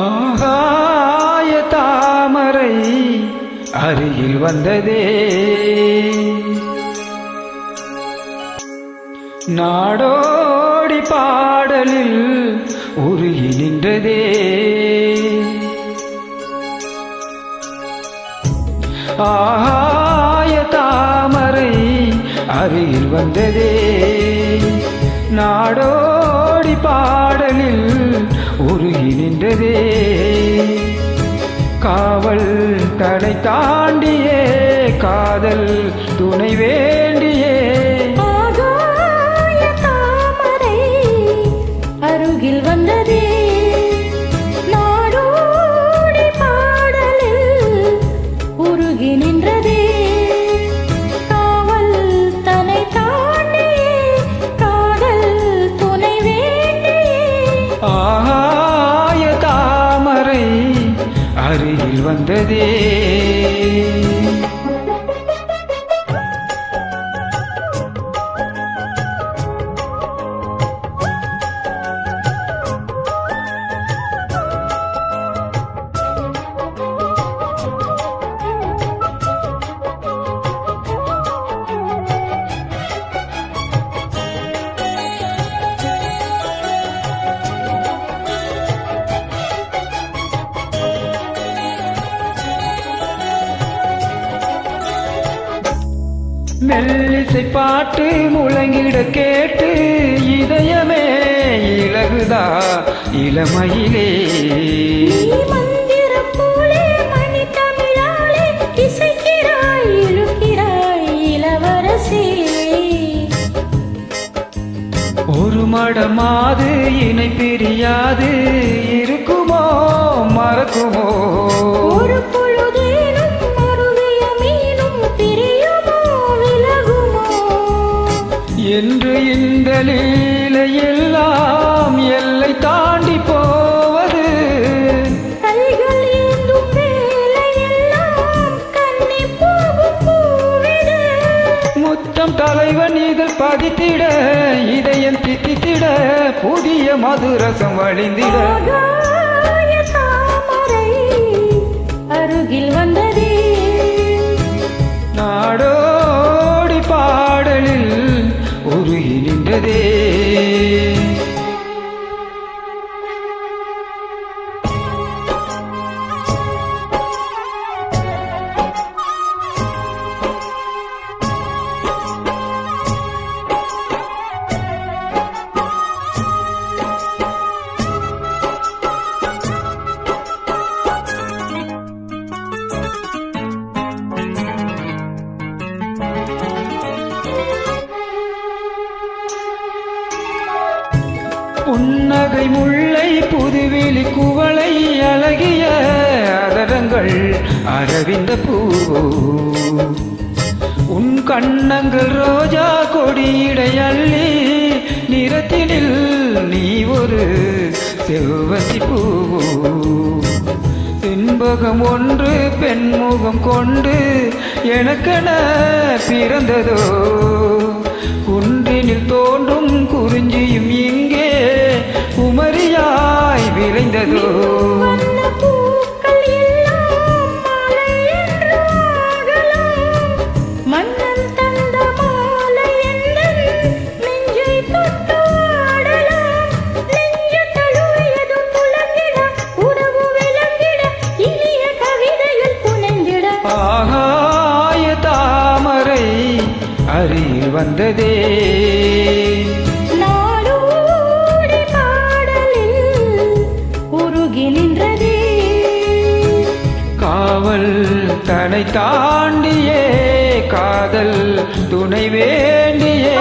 ஆகாய தாமரை அருகில் வந்ததே, நாடோடி பாடலில் உருகி நின்றதே. ஆகாய தாமரை அருகில் வந்ததே, நாடோடி பாடலில் உருகி நின்றதே. காவல் தடை தாண்டியே காதல் துணை வேண்டியே. ஆகாய தாமரை அருகில் வந்ததே, நாடோடி பாடலில் உருகி நின்றதே. காவல் தன்னை தாண்டியே காதல் துணை வேண்டியே. ஆகாய தாமரை அருகில் வந்ததே. மெல்லிசை பாட்டு முழங்கிட கேட்டு இதயமே இலகுதா இளமையிலே. மந்திர போலே மணி தமிழாலே இசைக்கிறாய் இழுக்கிறாய் இளவரசி. ஒரு மடமாது இணை பிரியாது இருக்குமோ மறக்குமோ. ஒரு பொழுதேனும் மறுவிய மீனும் பிரியுமோ விலகுமோ என்று இந்த லீலையெல்லாம் எல்லை தாண்டி போவது. கைகள் ஏந்தும் வேலையெல்லாம் கண்ணி போகும் பூவிடு. முத்தம் தலைவன் இதழ் பதித்திட இதயம் தித்தித்திட புதிய மதுரசம் வழிந்திட. ஆகாய தாமரை அருகில் வந்ததே, நாடோடி பாடலில் உருகி நின்றதே. புன்னகை முல்லை புதுவெளி குவளை அழகிய அதரங்கள் அரவிந்த பூவோ. உன் கண்ணங்கள் ரோஜா கொடியிடை அள்ளி நிறத்தினில் நீ ஒரு செவ்வந்தி பூவோ. செண்பகம் ஒன்று பெண்முகம் கொண்டு எனக்கென பிறந்ததோ. குன்றினில் தோன்றும் குறிஞ்சியும் இங்கே குமரியாய் விளைந்ததோ. வண்ண பூக்கள் எல்லாம் மாலை என்று ஆகலாம். மன்னன் தந்த மாலை எந்தன் நெஞ்சை தொட்டு ஆடலாம். நெஞ்சு தழுவியது துளங்கிட உறவு விளங்கிட இனிய கவிதைகள் புனைந்திட. ஆகாய தாமரை அருகில் வந்ததே, நாடோடி பாடலில் உருகி நின்றதே. காவல் தன்னை தாண்டியே காதல் துணை வேண்டியே.